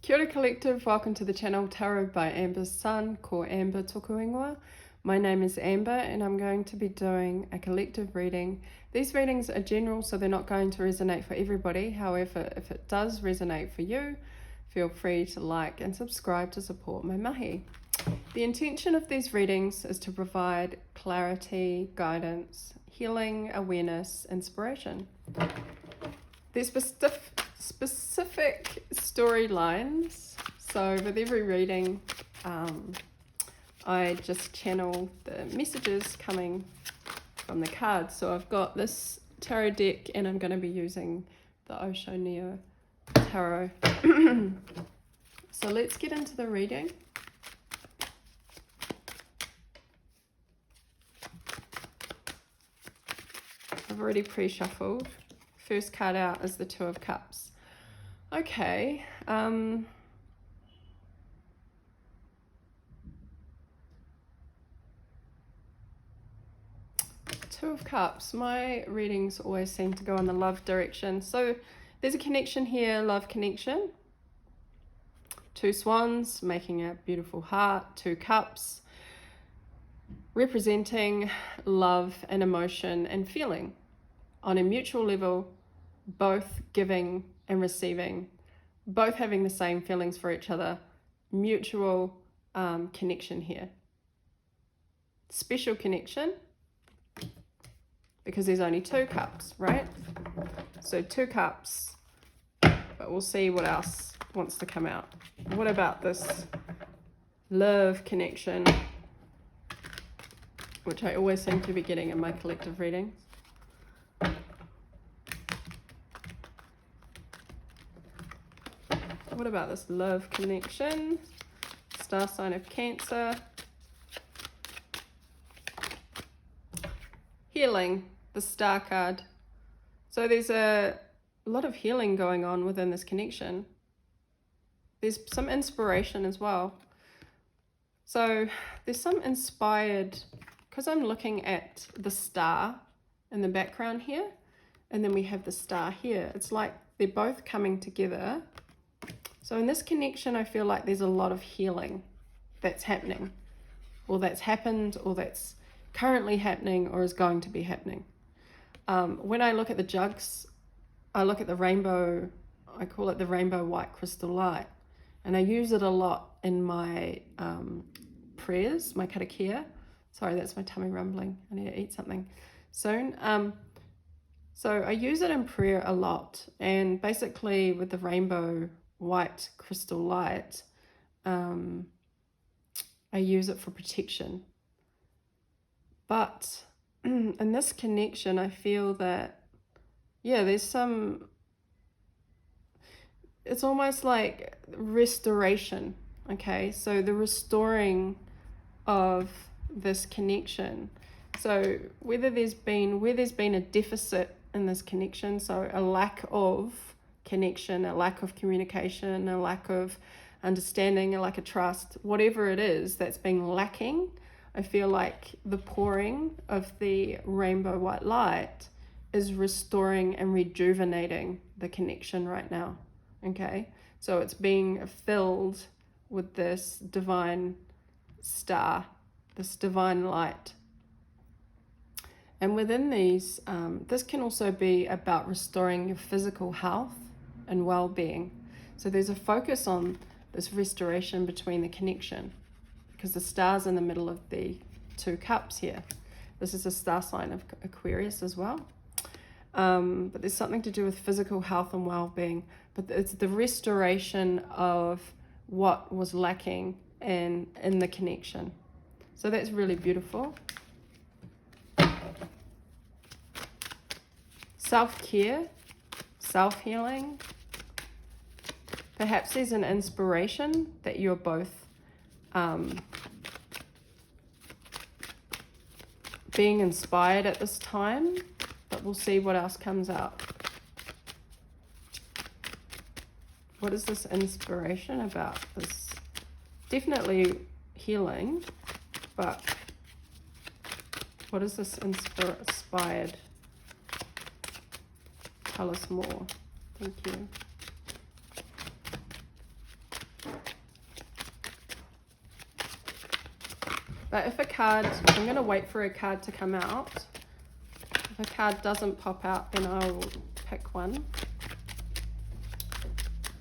Kia ora collective, welcome to the channel Tarot by Amber's Sun, ko Amber Toku Ingoa. My name is Amber and I'm going to be doing a collective reading. These readings are general, so they're not going to resonate for everybody. However, if it does resonate for you, feel free to like and subscribe to support my mahi. The intention of these readings is to provide clarity, guidance, healing, awareness, inspiration. There's specific storylines, so with every reading I just channel the messages coming from the cards. So I've got this tarot deck and I'm going to be using the Osho Neo Tarot. So let's get into the reading. I've already pre-shuffled. First card out is the Two of Cups. Okay. Two of Cups. My readings always seem to go in the love direction. So there's a connection here, love connection. Two swans making a beautiful heart. Two cups representing love and emotion and feeling on a mutual level, both giving and receiving, both having the same feelings for each other, mutual connection here. Special connection, because there's only two cups, right? So two cups, but we'll see what else wants to come out. What about this love connection, which I always seem to be getting in my collective readings? What about this love connection? Star sign of Cancer. Healing, the Star card. So there's a lot of healing going on within this connection. There's some inspiration as well. So there's some inspired, because I'm looking at the star in the background here, and then we have the star here. It's like they're both coming together. So in this connection, I feel like there's a lot of healing that's happening, or that's happened, or that's currently happening, or is going to be happening. When I look at the jugs, I look at the rainbow, I call it the rainbow white crystal light, and I use it a lot in my prayers, my karakia. Sorry, that's my tummy rumbling. I need to eat something soon. So I use it in prayer a lot, and basically with the rainbow white crystal light, I use it for protection. But in this connection, I feel that, yeah, there's some, it's almost like restoration, okay? So the restoring of this connection. So where there's been a deficit in this connection, so a lack of connection, a lack of communication, a lack of understanding, a lack of trust, whatever it is that's been lacking, I feel like the pouring of the rainbow white light is restoring and rejuvenating the connection right now, okay? So it's being filled with this divine star, this divine light. And within these, this can also be about restoring your physical health and well-being. So there's a focus on this restoration between the connection, because the star's in the middle of the two cups here. This is a star sign of Aquarius as well. But there's something to do with physical health and well-being, but it's the restoration of what was lacking in the connection. So that's really beautiful. Self-care, self-healing. Perhaps there's an inspiration that you're both being inspired at this time, but we'll see what else comes out. What is this inspiration about? This definitely healing, but what is this inspired? Tell us more. Thank you. But if a card, I'm going to wait for a card to come out. If a card doesn't pop out, then I will pick one.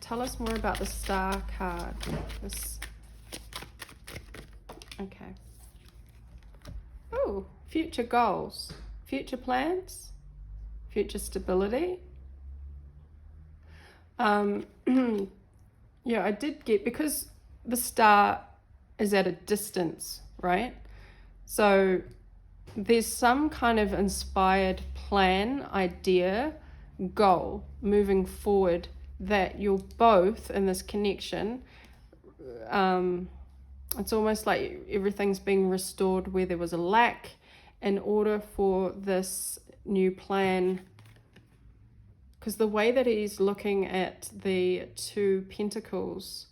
Tell us more about the Star card. Okay. Oh, future goals, future plans, future stability. Yeah, I did get, because the Star is at a distance, right? So there's some kind of inspired plan, idea, goal moving forward that you're both in this connection. It's almost like everything's being restored where there was a lack in order for this new plan. Because the way that he's looking at the 2 Pentacles,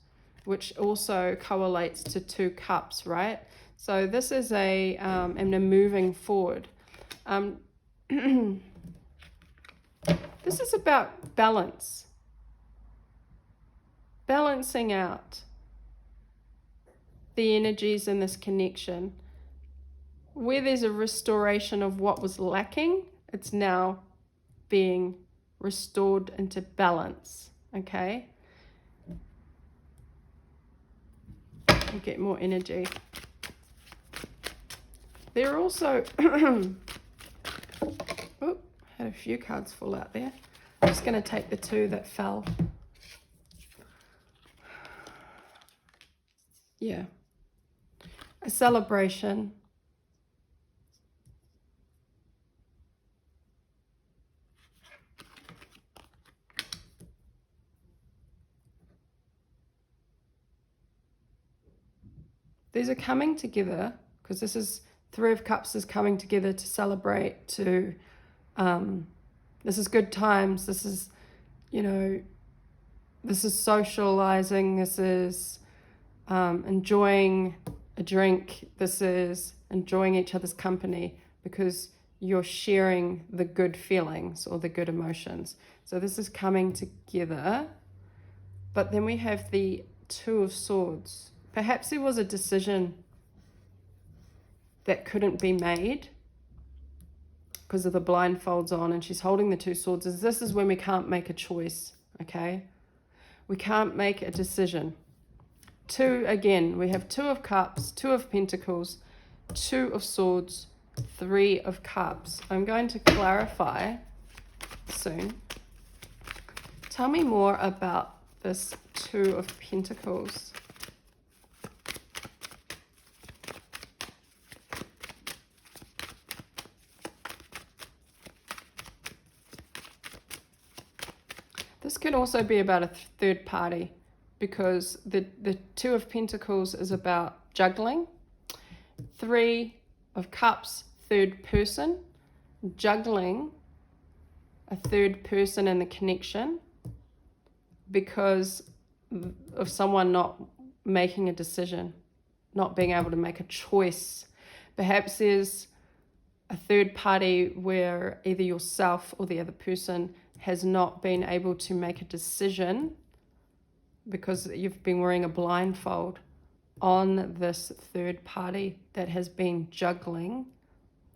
which also correlates to 2 Cups, right? So this is and a moving forward. This is about balance. Balancing out the energies in this connection. Where there's a restoration of what was lacking, it's now being restored into balance, okay? You get more energy. There are also, oh, had a few cards fall out there. I'm just going to take the 2 that fell. Yeah. A celebration. These are coming together, because this is 3 of Cups is coming together to celebrate, to, this is good times, this is, this is socializing, this is enjoying a drink, this is enjoying each other's company, because you're sharing the good feelings or the good emotions. So this is coming together. But then we have the 2 of Swords. Perhaps there was a decision that couldn't be made because of the blindfolds on, and she's holding the 2 swords. This is when we can't make a choice, okay? We can't make a decision. 2, again, we have 2 of Cups, 2 of Pentacles, 2 of Swords, 3 of Cups. I'm going to clarify soon. Tell me more about this 2 of Pentacles. This could also be about a third party, because the 2 of Pentacles is about juggling. 3 of Cups, third person, juggling a third person in the connection because of someone not making a decision, not being able to make a choice. Perhaps there's a third party where either yourself or the other person has not been able to make a decision because you've been wearing a blindfold on this third party that has been juggling,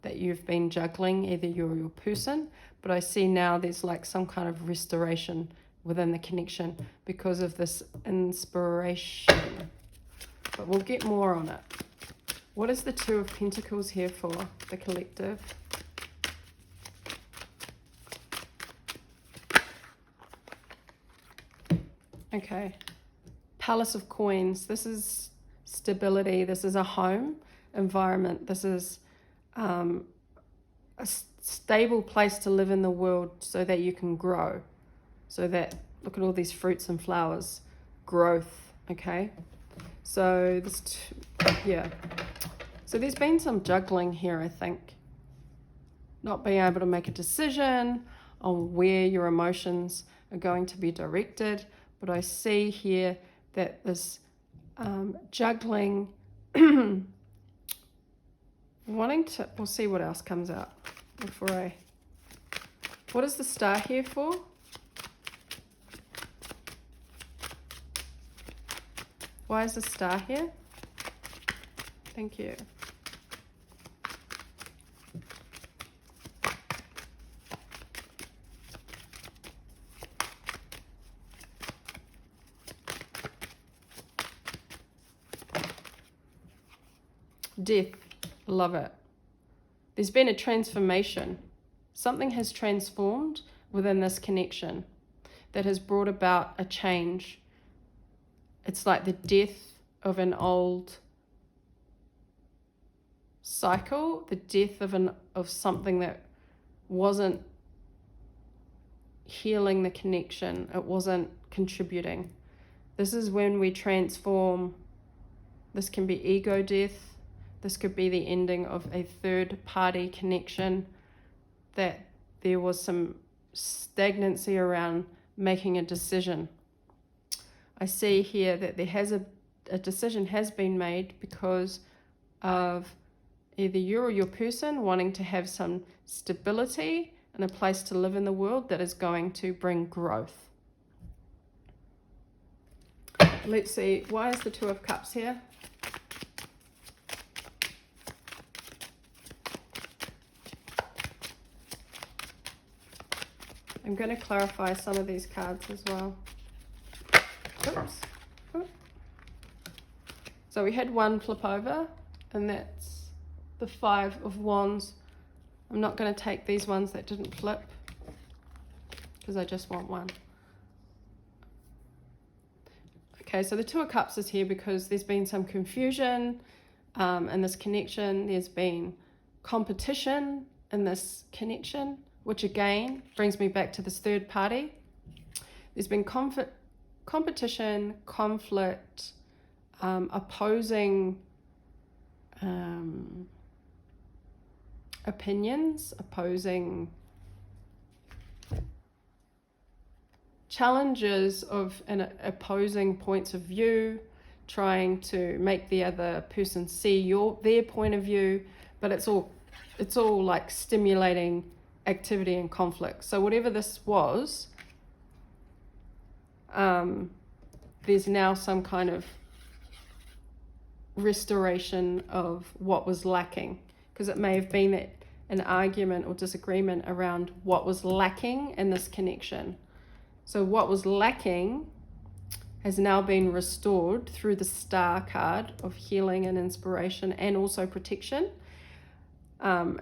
that you've been juggling, either you're your person, but I see now there's like some kind of restoration within the connection because of this inspiration. But we'll get more on it. What is the 2 of Pentacles here for, the collective? Okay. Palace of Coins. This is stability. This is a home environment. This is a stable place to live in the world so that you can grow. So that, look at all these fruits and flowers. Growth, okay? So this, yeah. So there's been some juggling here, I think. Not being able to make a decision on where your emotions are going to be directed. But I see here that this juggling, wanting to, we'll see what else comes out before what is the Star here for? Why is the Star here? Thank you. Death. Love it. There's been a transformation. Something has transformed within this connection that has brought about a change. It's like the death of an old cycle, the death of something that wasn't healing the connection. It wasn't contributing. This is when we transform. This can be ego death. This could be the ending of a third party connection, that there was some stagnancy around making a decision. I see here that there has a decision has been made because of either you or your person wanting to have some stability and a place to live in the world that is going to bring growth. Let's see, why is the Two of Cups here? I'm going to clarify some of these cards as well. Oops. So we had one flip over, and that's the Five of Wands. I'm not going to take these ones that didn't flip because I just want one. Okay, so the Two of Cups is here because there's been some confusion in this connection. There's been competition in this connection, which again brings me back to this third party. There's been competition, conflict, opposing opinions, opposing challenges of opposing points of view, trying to make the other person see their point of view, but it's all like stimulating activity and conflict. So whatever this was, there's now some kind of restoration of what was lacking, because it may have been that an argument or disagreement around what was lacking in this connection. So what was lacking has now been restored through the Star card of healing and inspiration and also protection.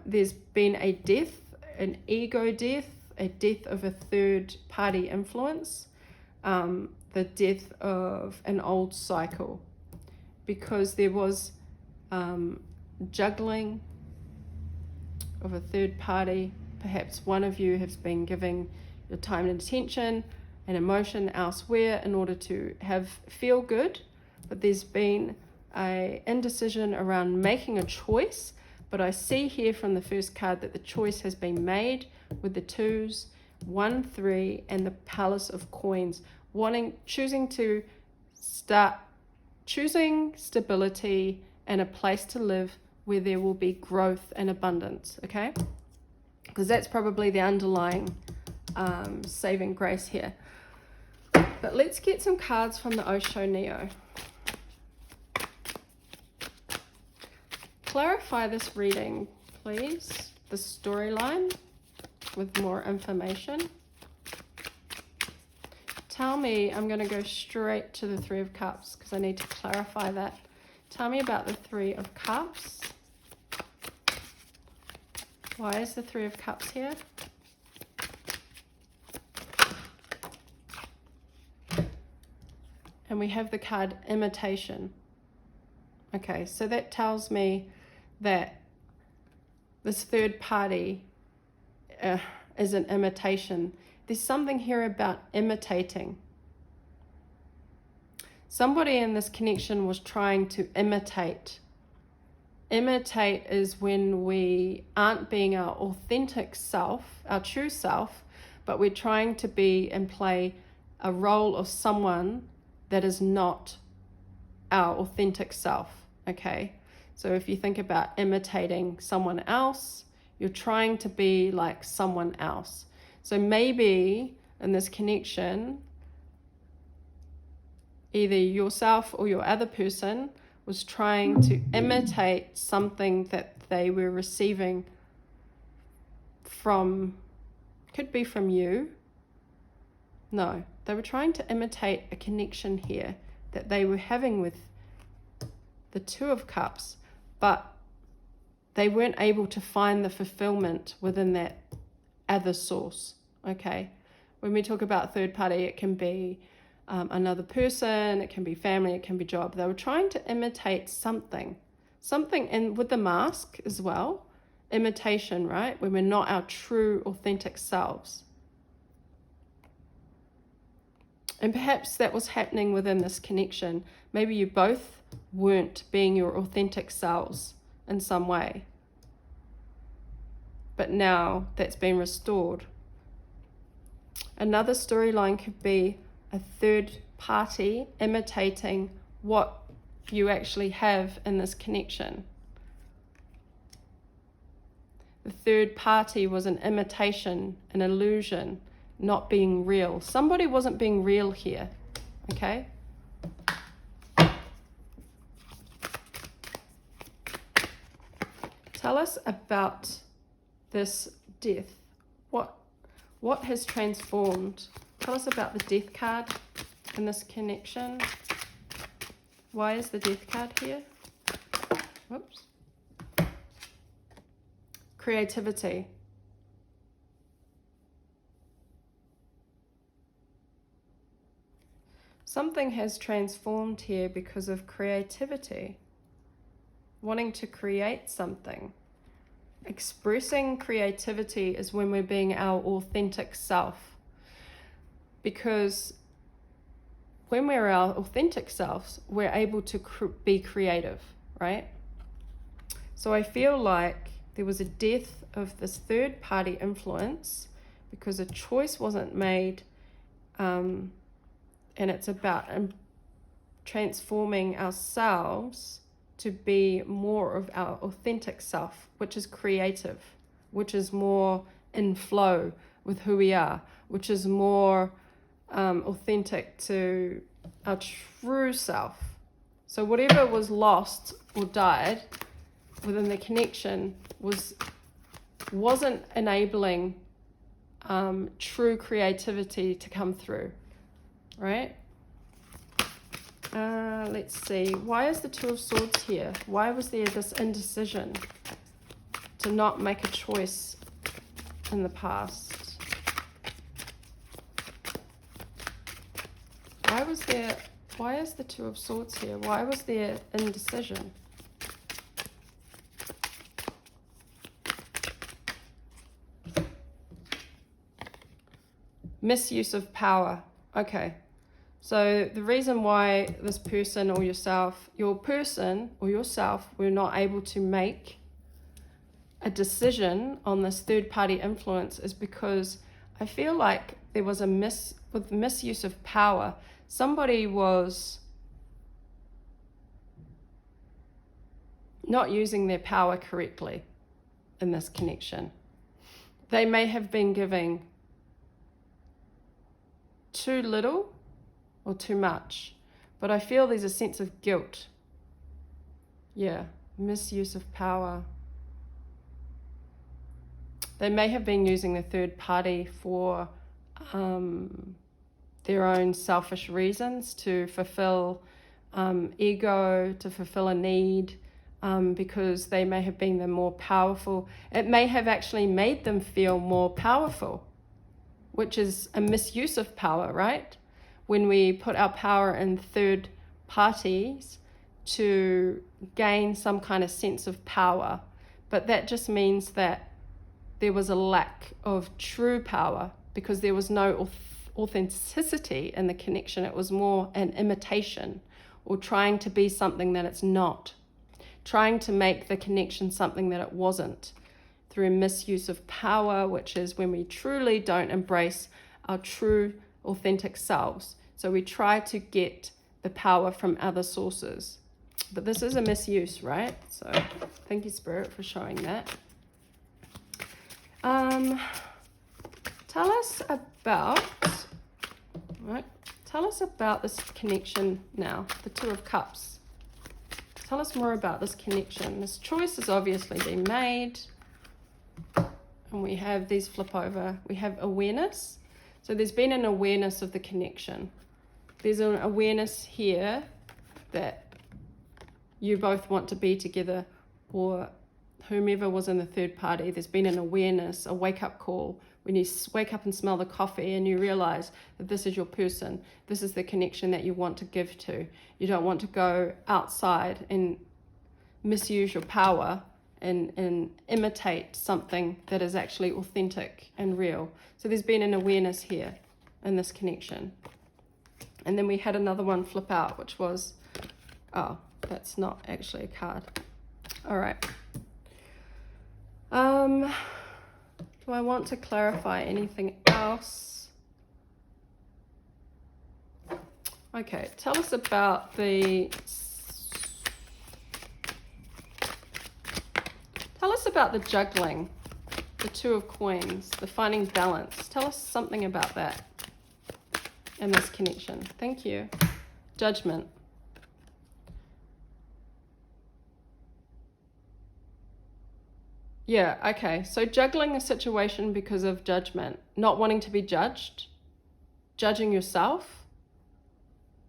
There's been a death, an ego death, a death of a third party influence, the death of an old cycle, because there was juggling of a third party. Perhaps one of you has been giving your time and attention and emotion elsewhere in order to feel good, but there's been a indecision around making a choice. But I see here from the first card that the choice has been made with the twos, 1, 3, and the Palace of Coins, choosing stability and a place to live where there will be growth and abundance, okay? Because that's probably the underlying saving grace here. But let's get some cards from the Osho Neo. Clarify this reading, please, the storyline with more information. Tell me, I'm going to go straight to the Three of Cups because I need to clarify that. Tell me about the Three of Cups. Why is the Three of Cups here? And we have the card Imitation. Okay, so that tells me that this third party is an imitation. There's something here about imitating. Somebody in this connection was trying to imitate. Imitate is when we aren't being our authentic self, our true self, but we're trying to be and play a role of someone that is not our authentic self, okay? So if you think about imitating someone else, you're trying to be like someone else. So maybe in this connection, either yourself or your other person was trying to imitate something that they were receiving from, could be from you. No, they were trying to imitate a connection here that they were having with the Two of Cups, but they weren't able to find the fulfillment within that other source, okay? When we talk about third party, it can be another person, it can be family, it can be job. They were trying to imitate something, and with the mask as well, imitation, right? When we're not our true, authentic selves. And perhaps that was happening within this connection. Maybe you both weren't being your authentic selves in some way. But now that's been restored. Another storyline could be a third party imitating what you actually have in this connection. The third party was an imitation, an illusion, not being real. Somebody wasn't being real here, okay? Tell us about this death. What has transformed? Tell us about the death card in this connection. Why is the death card here? Whoops. Creativity. Something has transformed here because of creativity. Wanting to create something. Expressing creativity is when we're being our authentic self. Because when we're our authentic selves, we're able to be creative, right? So I feel like there was a death of this third party influence because a choice wasn't made, and it's about transforming ourselves to be more of our authentic self, which is creative, which is more in flow with who we are, which is more authentic to our true self. So whatever was lost or died within the connection wasn't enabling true creativity to come through, right? Let's see. Why is the Two of Swords here? Why was there this indecision to not make a choice in the past? Why is the Two of Swords here? Why was there indecision? Misuse of power. Okay. So the reason why this person or yourself, were not able to make a decision on this third party influence is because I feel like there was with misuse of power. Somebody was not using their power correctly in this connection. They may have been giving too little or too much, but I feel there's a sense of guilt. Yeah, misuse of power. They may have been using the third party for their own selfish reasons to fulfill ego, to fulfill a need, because they may have been the more powerful. It may have actually made them feel more powerful, which is a misuse of power, right? When we put our power in third parties to gain some kind of sense of power. But that just means that there was a lack of true power because there was no authenticity in the connection. It was more an imitation or trying to be something that it's not. Trying to make the connection something that it wasn't through misuse of power, which is when we truly don't embrace our true authentic selves. So we try to get the power from other sources. But this is a misuse, right? So thank you, Spirit, for showing that. Tell us about this connection now, the Two of Cups. Tell us more about this connection. This choice has obviously been made. And we have these flip over. We have awareness. So there's been an awareness of the connection. There's an awareness here that you both want to be together or whomever was in the third party, there's been an awareness, a wake-up call, when you wake up and smell the coffee and you realize that this is your person, this is the connection that you want to give to. You don't want to go outside and misuse your power and imitate something that is actually authentic and real. So there's been an awareness here in this connection. And then we had another one flip out, which was, oh, that's not actually a card. All right. Do I want to clarify anything else? Okay, tell us about the juggling, the Two of Coins, the finding balance. Tell us something about that in this connection. Thank you. Judgment. Yeah, okay. So juggling a situation because of judgment, not wanting to be judged, judging yourself.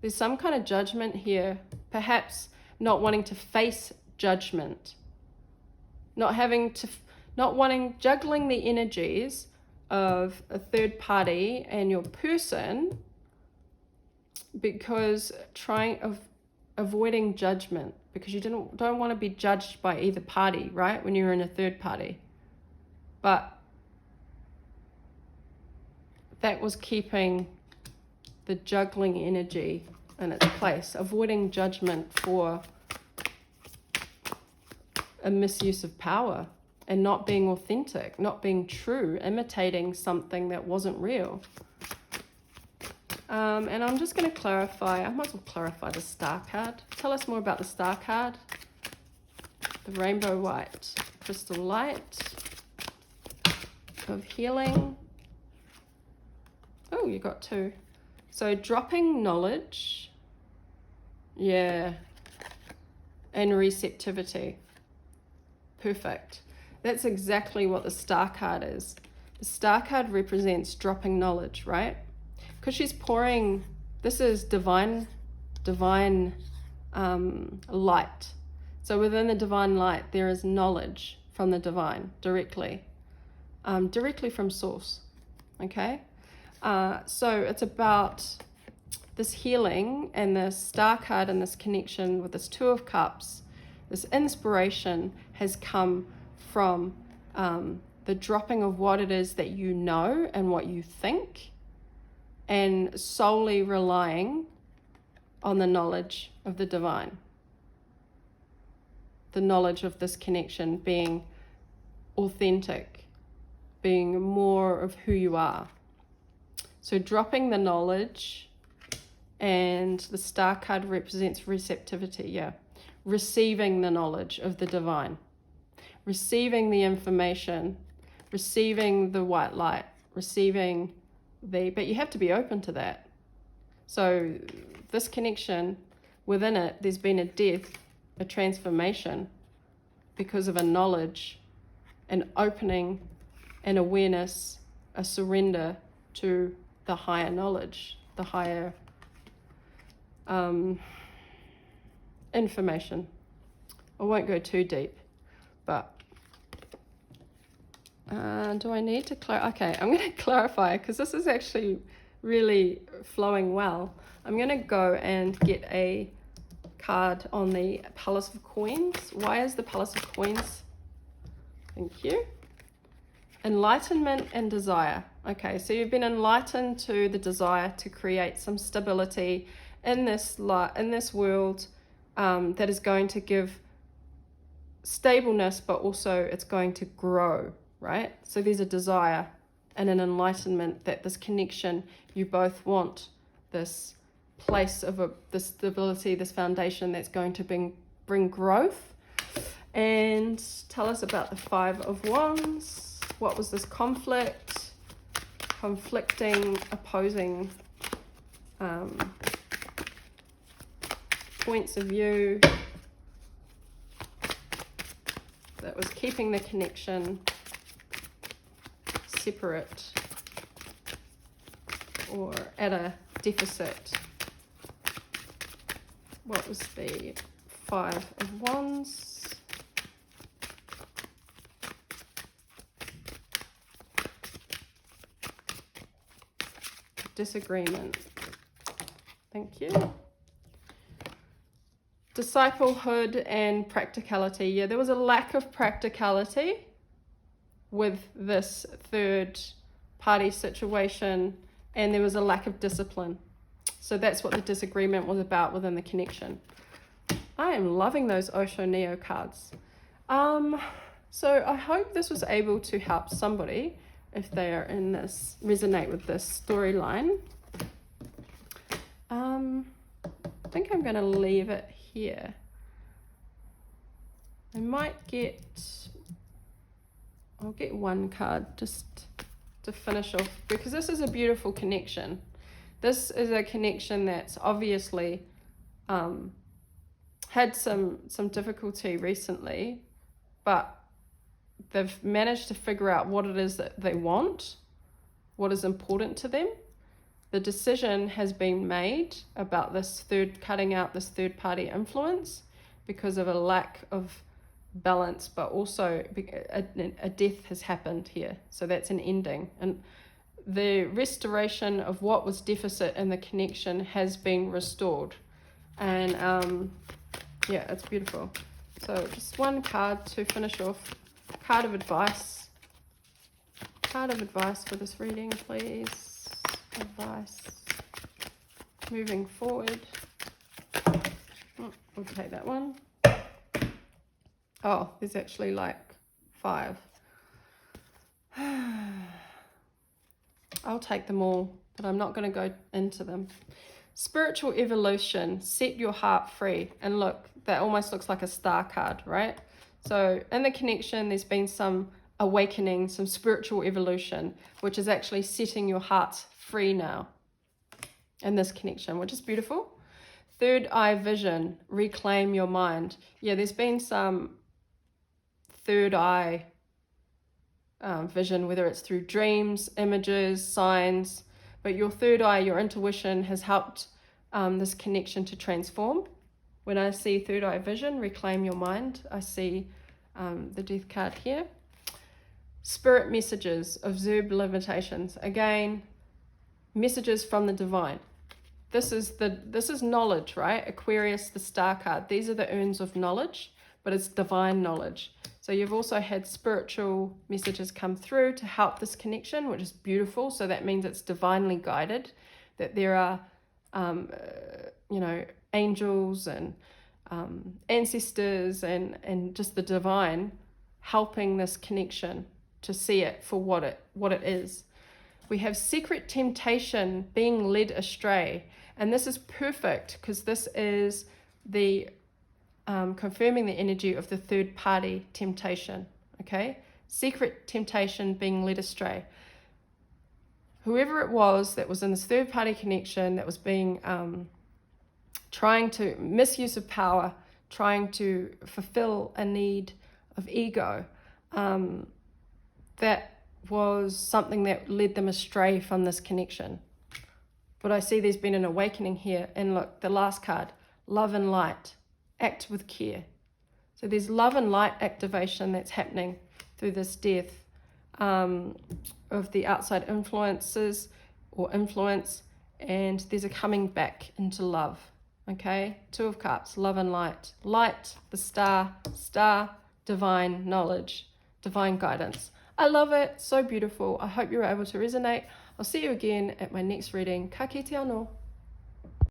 There's some kind of judgment here, perhaps not wanting to face judgment, juggling the energies of a third party and your person, because avoiding judgment, because you don't want to be judged by either party, right? When you're in a third party. But that was keeping the juggling energy in its place, avoiding judgment for a misuse of power and not being authentic, not being true, imitating something that wasn't real. And I'm just going to clarify, I might as well clarify the Star card. Tell us more about the Star card. The Rainbow White Crystal Light of Healing. Oh, you got two. So dropping knowledge. Yeah. And receptivity. Perfect. That's exactly what the Star card is. The Star card represents dropping knowledge, right? Because she's pouring, this is divine light. So within the divine light, there is knowledge from the divine directly from source. Okay? So it's about this healing, and the Star card and this connection with this Two of Cups. This inspiration has come from the dropping of what it is that you know and what you think, and solely relying on the knowledge of the divine. The knowledge of this connection being authentic, being more of who you are. So dropping the knowledge, and the Star card represents receptivity, yeah. Receiving the knowledge of the divine. Receiving the information, receiving the white light, receiving but you have to be open to that. So this connection, within it, there's been a death, a transformation, because of a knowledge, an opening, an awareness, a surrender to the higher knowledge, the higher information. I won't go too deep, but do I need to clarify? Okay, I'm going to clarify, because this is actually really flowing well. I'm going to go and get a card on the Palace of Coins. Why is the Palace of Coins? Thank you. Enlightenment and desire. Okay, so you've been enlightened to the desire to create some stability in this world that is going to give stableness, but also it's going to grow, right? So there's a desire and an enlightenment that this connection, you both want this place of this stability, this foundation that's going to bring growth. And tell us about the Five of Wands. What was this conflict? Conflicting, opposing points of view that was keeping the connection separate or at a deficit. What was the Five of Wands? disagreement. Thank you. Disciplehood and practicality. Yeah, there was a lack of practicality with this third party situation, and there was a lack of discipline. So that's what the disagreement was about within the connection. I am loving those Osho Neo cards. So I hope this was able to help somebody if they are in this, resonate with this storyline. I think I'm going to leave it here. I'll get one card just to finish off, because this is a beautiful connection. This is a connection that's obviously had some difficulty recently, but they've managed to figure out what it is that they want, what is important to them. The decision has been made about cutting out this third party influence because of a lack of balance, but also a death has happened here. So that's an ending. And the restoration of what was deficit in the connection has been restored. And yeah, it's beautiful. So just one card to finish off. Card of advice. Card of advice for this reading, please. Advice. Moving forward. We'll take that one. Oh, there's actually like 5. I'll take them all, but I'm not going to go into them. Spiritual evolution, set your heart free. And look, that almost looks like a star card, right? So in the connection, there's been some awakening, some spiritual evolution, which is actually setting your heart free now in this connection, which is beautiful. Third eye vision, reclaim your mind. Yeah, there's been some third eye vision, whether it's through dreams, images, signs, but your third eye, your intuition has helped this connection to transform. When I see third eye vision, reclaim your mind, I see the death card here. Spirit messages, observe limitations. Again, messages from the divine. This is knowledge, right? Aquarius, the star card. These are the urns of knowledge, but it's divine knowledge. So you've also had spiritual messages come through to help this connection, which is beautiful. So that means it's divinely guided, that there are, angels and ancestors and just the divine helping this connection to see it for what it is. We have secret temptation, being led astray. And this is perfect because this is the confirming the energy of the third party temptation. Okay? Secret temptation, being led astray. Whoever it was that was in this third party connection that was being trying to misuse of power, trying to fulfill a need of ego, that was something that led them astray from this connection. But I see there's been an awakening here. And look, the last card, love and light, act with care. So there's love and light activation that's happening through this death of the outside influences or influence, and there's a coming back into love. Okay, 2 of Cups, love and light. Light, the star, divine knowledge, divine guidance. I love it, so beautiful. I hope you're able to resonate. I'll see you again at my next reading. Ka kite anō.